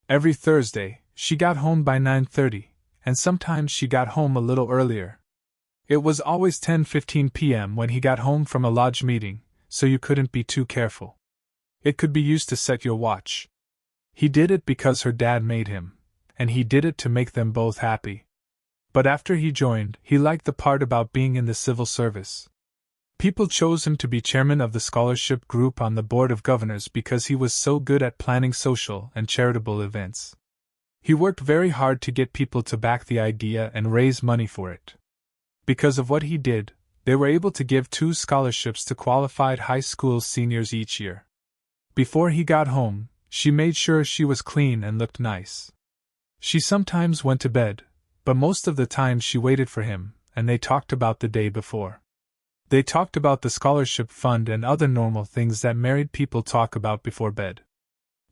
Every Thursday, she got home by 9:30, and sometimes she got home a little earlier. It was always 10:15 p.m. when he got home from a lodge meeting, so you couldn't be too careful. It could be used to set your watch. He did it because her dad made him, and he did it to make them both happy. But after he joined, he liked the part about being in the civil service. People chose him to be chairman of the scholarship group on the board of governors because he was so good at planning social and charitable events. He worked very hard to get people to back the idea and raise money for it. Because of what he did, they were able to give 2 scholarships to qualified high school seniors each year. Before he got home, she made sure she was clean and looked nice. She sometimes went to bed, but most of the time she waited for him, and they talked about the day before. They talked about the scholarship fund and other normal things that married people talk about before bed.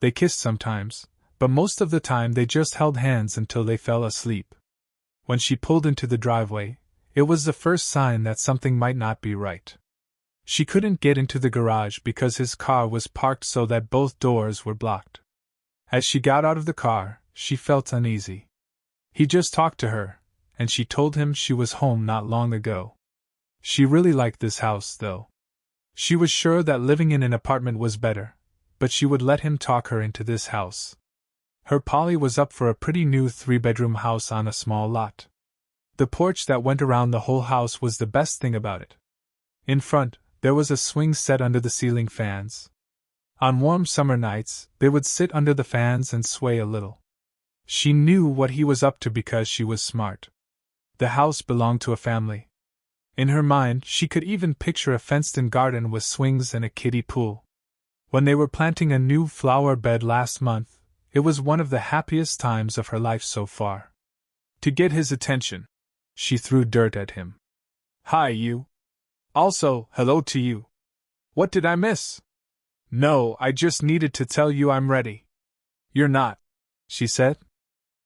They kissed sometimes, but most of the time they just held hands until they fell asleep. When she pulled into the driveway, it was the first sign that something might not be right. She couldn't get into the garage because his car was parked so that both doors were blocked. As she got out of the car, she felt uneasy. He just talked to her, and she told him she was home not long ago. She really liked this house, though. She was sure that living in an apartment was better, but she would let him talk her into this house. Her Polly was up for a pretty new 3-bedroom house on a small lot. The porch that went around the whole house was the best thing about it. In front, there was a swing set under the ceiling fans. On warm summer nights, they would sit under the fans and sway a little. She knew what he was up to because she was smart. The house belonged to a family. In her mind, she could even picture a fenced-in garden with swings and a kiddie pool. When they were planting a new flower bed last month, it was one of the happiest times of her life so far. To get his attention, she threw dirt at him. "Hi, you. Also, hello to you. What did I miss?" "No, I just needed to tell you I'm ready." "You're not," she said.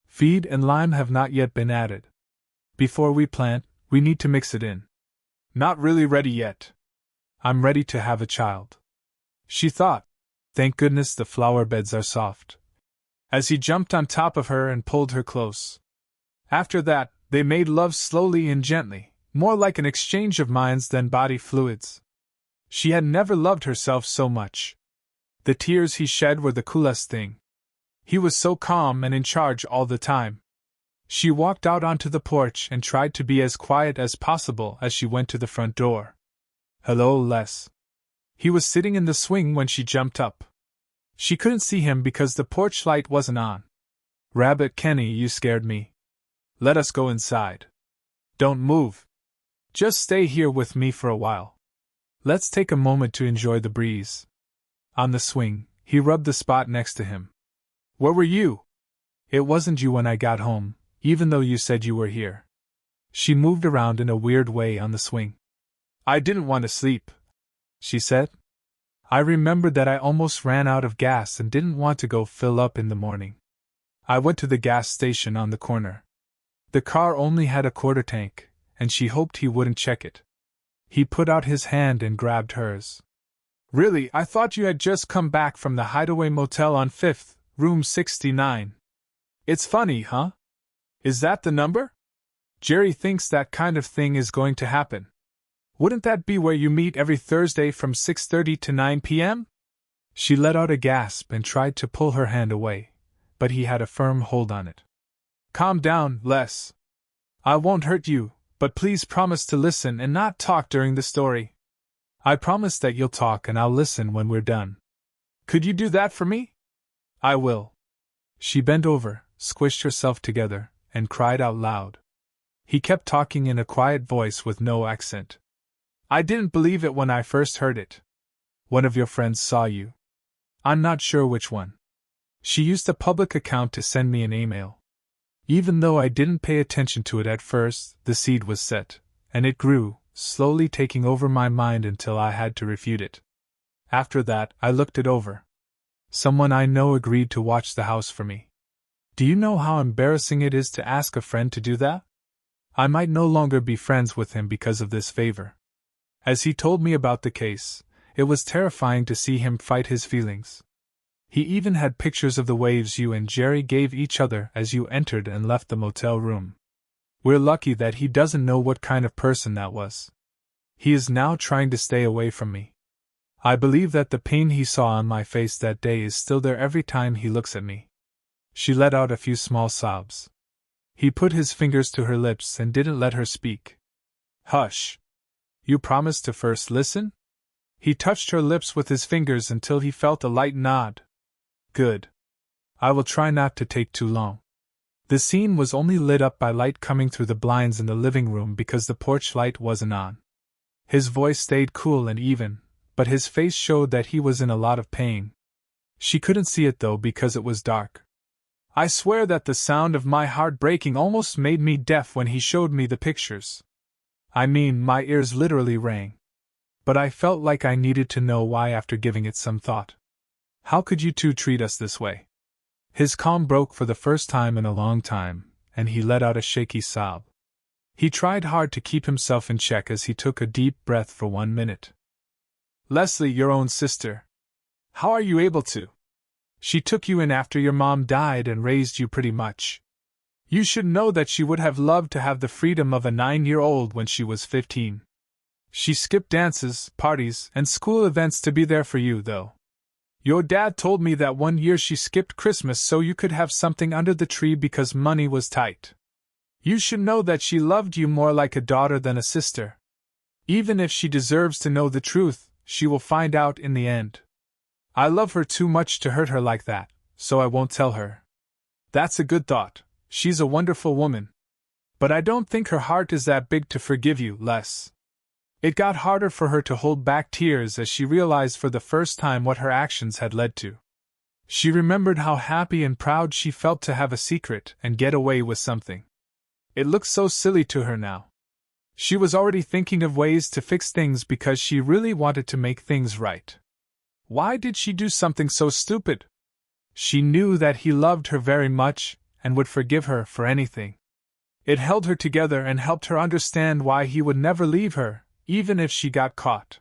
"Feed and lime have not yet been added. Before we plant, we need to mix it in." "Not really ready yet." "I'm ready to have a child." She thought, "Thank goodness the flower beds are soft." As he jumped on top of her and pulled her close. After that, they made love slowly and gently, more like an exchange of minds than body fluids. She had never loved herself so much. The tears he shed were the coolest thing. He was so calm and in charge all the time. She walked out onto the porch and tried to be as quiet as possible as she went to the front door. "Hello, Les." He was sitting in the swing when she jumped up. She couldn't see him because the porch light wasn't on. "Rabbit Kenny, you scared me. Let us go inside." "Don't move. Just stay here with me for a while. Let's take a moment to enjoy the breeze." On the swing, he rubbed the spot next to him. "Where were you?" "It wasn't you when I got home, even though you said you were here." She moved around in a weird way on the swing. "I didn't want to sleep," she said. "I remembered that I almost ran out of gas and didn't want to go fill up in the morning. I went to the gas station on the corner. The car only had a quarter tank, and she hoped he wouldn't check it." He put out his hand and grabbed hers. "Really, I thought you had just come back from the Hideaway Motel on 5th, room 69. It's funny, huh? Is that the number? Jerry thinks that kind of thing is going to happen. Wouldn't that be where you meet every Thursday from 6:30 to 9 p.m.? She let out a gasp and tried to pull her hand away, but he had a firm hold on it. "Calm down, Les. I won't hurt you, but please promise to listen and not talk during the story." "I promise that you'll talk and I'll listen when we're done." "Could you do that for me?" "I will." She bent over, squished herself together, and cried out loud. He kept talking in a quiet voice with no accent. "I didn't believe it when I first heard it. One of your friends saw you." "I'm not sure which one. She used a public account to send me an email. Even though I didn't pay attention to it at first, the seed was set, and it grew, slowly taking over my mind until I had to refute it. After that, I looked it over. Someone I know agreed to watch the house for me. Do you know how embarrassing it is to ask a friend to do that? I might no longer be friends with him because of this favor." As he told me about the case, it was terrifying to see him fight his feelings. He even had pictures of the waves you and Jerry gave each other as you entered and left the motel room. We're lucky that he doesn't know what kind of person that was. He is now trying to stay away from me. I believe that the pain he saw on my face that day is still there every time he looks at me." She let out a few small sobs. He put his fingers to her lips and didn't let her speak. "Hush. You promised to first listen?" He touched her lips with his fingers until he felt a light nod. "Good. I will try not to take too long." The scene was only lit up by light coming through the blinds in the living room because the porch light wasn't on. His voice stayed cool and even, but his face showed that he was in a lot of pain. She couldn't see it though because it was dark. "I swear that the sound of my heart breaking almost made me deaf when he showed me the pictures. I mean, my ears literally rang. But I felt like I needed to know why after giving it some thought. How could you two treat us this way?" His calm broke for the first time in a long time, and he let out a shaky sob. He tried hard to keep himself in check as he took a deep breath for 1 minute. "Leslie, your own sister. How are you able to? She took you in after your mom died and raised you pretty much. You should know that she would have loved to have the freedom of a 9-year-old when she was 15. She skipped dances, parties, and school events to be there for you, though. Your dad told me that one year she skipped Christmas so you could have something under the tree because money was tight. You should know that she loved you more like a daughter than a sister. Even if she deserves to know the truth, she will find out in the end. I love her too much to hurt her like that, so I won't tell her." "That's a good thought. She's a wonderful woman. But I don't think her heart is that big to forgive you, Les." It got harder for her to hold back tears as she realized for the first time what her actions had led to. She remembered how happy and proud she felt to have a secret and get away with something. It looked so silly to her now. She was already thinking of ways to fix things because she really wanted to make things right. Why did she do something so stupid? She knew that he loved her very much and would forgive her for anything. It held her together and helped her understand why he would never leave her, even if she got caught.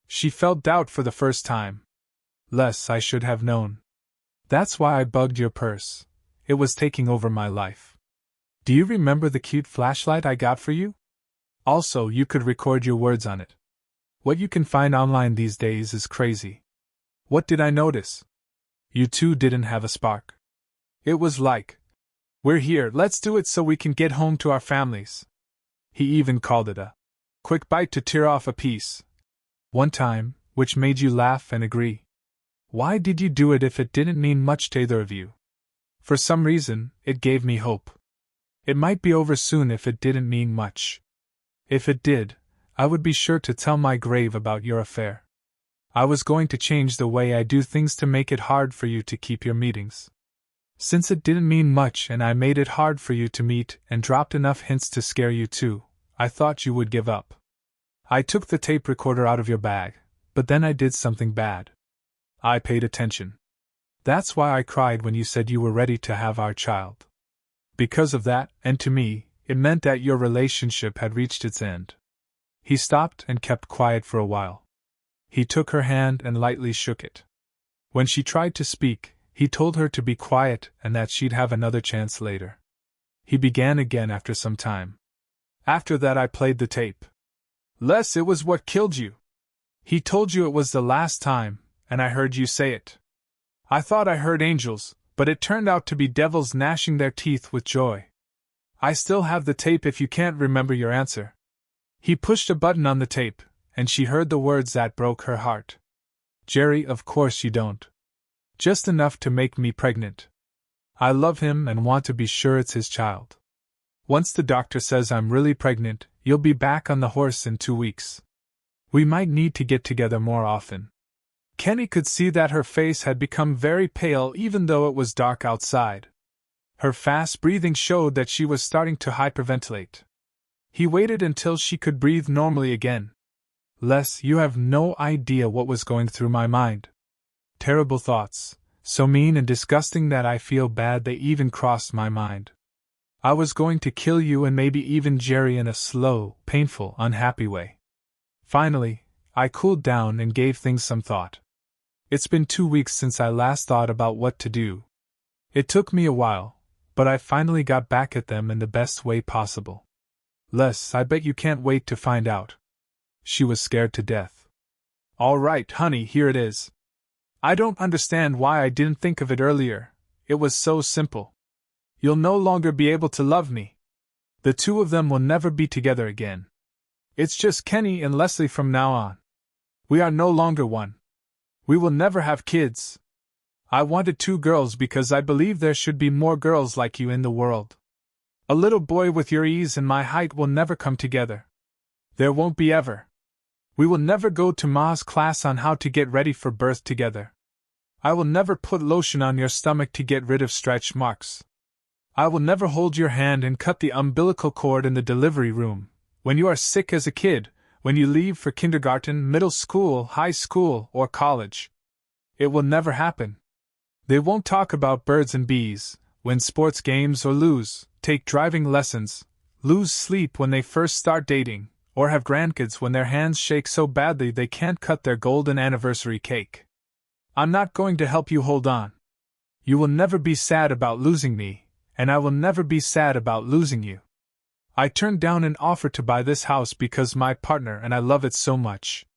She felt doubt for the first time. "Les, I should have known. That's why I bugged your purse. It was taking over my life. Do you remember the cute flashlight I got for you? Also, you could record your words on it. What you can find online these days is crazy. What did I notice? You two didn't have a spark. It was like, 'We're here, let's do it so we can get home to our families.' He even called it a quick bite to tear off a piece. One time, which made you laugh and agree. Why did you do it if it didn't mean much to either of you? For some reason, it gave me hope. It might be over soon if it didn't mean much. If it did, I would be sure to tell my grave about your affair. I was going to change the way I do things to make it hard for you to keep your meetings. Since it didn't mean much and I made it hard for you to meet and dropped enough hints to scare you too, I thought you would give up. I took the tape recorder out of your bag, but then I did something bad. I paid attention. That's why I cried when you said you were ready to have our child. Because of that, and to me, it meant that your relationship had reached its end." He stopped and kept quiet for a while. He took her hand and lightly shook it. When she tried to speak, he told her to be quiet and that she'd have another chance later. He began again after some time. "After that I played the tape. Les, it was what killed you. He told you it was the last time, and I heard you say it. I thought I heard angels, but it turned out to be devils gnashing their teeth with joy. I still have the tape if you can't remember your answer." He pushed a button on the tape, and she heard the words that broke her heart. "Jerry, of course you don't. Just enough to make me pregnant. I love him and want to be sure it's his child. Once the doctor says I'm really pregnant, you'll be back on the horse in 2 weeks. We might need to get together more often." Kenny could see that her face had become very pale even though it was dark outside. Her fast breathing showed that she was starting to hyperventilate. He waited until she could breathe normally again. "Les, you have no idea what was going through my mind. Terrible thoughts, so mean and disgusting that I feel bad they even crossed my mind. I was going to kill you and maybe even Jerry in a slow, painful, unhappy way. Finally, I cooled down and gave things some thought. It's been 2 weeks since I last thought about what to do. It took me a while, but I finally got back at them in the best way possible. Les, I bet you can't wait to find out. She was scared to death. All right, honey, here it is. I don't understand why I didn't think of it earlier. It was so simple. You'll no longer be able to love me. The two of them will never be together again. It's just Kenny and Leslie from now on. We are no longer one. We will never have kids. I wanted 2 girls because I believe there should be more girls like you in the world. A little boy with your ease and my height will never come together. There won't be ever. We will never go to Ma's class on how to get ready for birth together. I will never put lotion on your stomach to get rid of stretch marks. I will never hold your hand and cut the umbilical cord in the delivery room, when you are sick as a kid, when you leave for kindergarten, middle school, high school, or college. It will never happen. They won't talk about birds and bees, win sports games or lose, take driving lessons, lose sleep when they first start dating, or have grandkids when their hands shake so badly they can't cut their golden anniversary cake. I'm not going to help you hold on. You will never be sad about losing me, and I will never be sad about losing you. I turned down an offer to buy this house because my partner and I love it so much.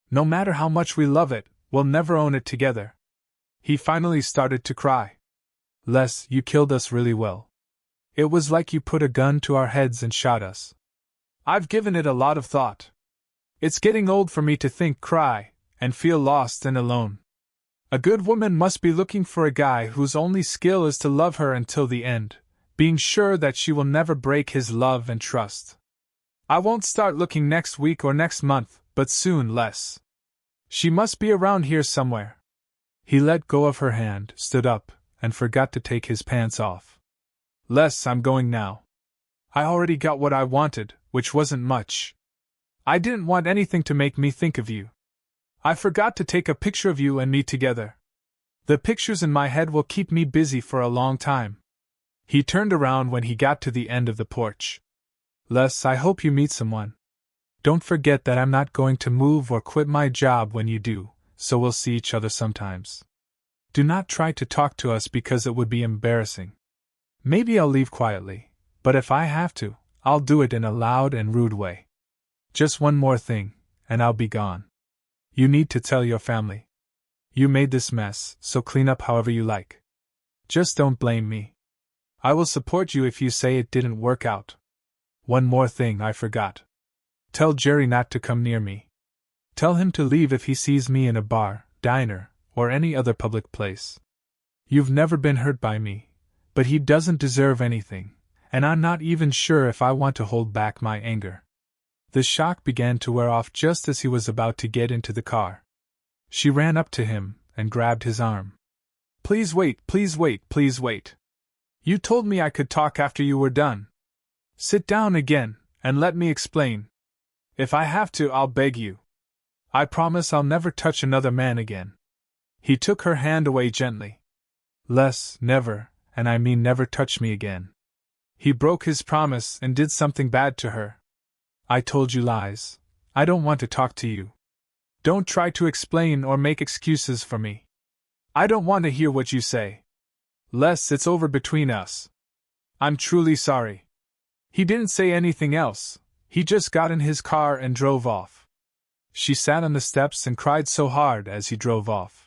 No matter how much we love it, we'll never own it together. He finally started to cry. Les, you killed us really well. It was like you put a gun to our heads and shot us. I've given it a lot of thought. It's getting old for me to think, cry, and feel lost and alone. A good woman must be looking for a guy whose only skill is to love her until the end, being sure that she will never break his love and trust. I won't start looking next week or next month, but soon, Les. She must be around here somewhere. He let go of her hand, stood up, and forgot to take his pants off. Les, I'm going now. I already got what I wanted, which wasn't much. I didn't want anything to make me think of you. I forgot to take a picture of you and me together. The pictures in my head will keep me busy for a long time. He turned around when he got to the end of the porch. Les, I hope you meet someone. Don't forget that I'm not going to move or quit my job when you do, so we'll see each other sometimes. Do not try to talk to us because it would be embarrassing. Maybe I'll leave quietly, but if I have to, I'll do it in a loud and rude way. Just one more thing, and I'll be gone. You need to tell your family. You made this mess, so clean up however you like. Just don't blame me. I will support you if you say it didn't work out. One more thing I forgot. Tell Jerry not to come near me. Tell him to leave if he sees me in a bar, diner, or any other public place. You've never been hurt by me, but he doesn't deserve anything, and I'm not even sure if I want to hold back my anger. The shock began to wear off just as he was about to get into the car. She ran up to him and grabbed his arm. Please wait, please wait, please wait. You told me I could talk after you were done. Sit down again, and let me explain. If I have to, I'll beg you. I promise I'll never touch another man again. He took her hand away gently. Les, never, and I mean never touch me again. He broke his promise and did something bad to her. I told you lies. I don't want to talk to you. Don't try to explain or make excuses for me. I don't want to hear what you say. Les, it's over between us. I'm truly sorry. He didn't say anything else. He just got in his car and drove off. She sat on the steps and cried so hard as he drove off.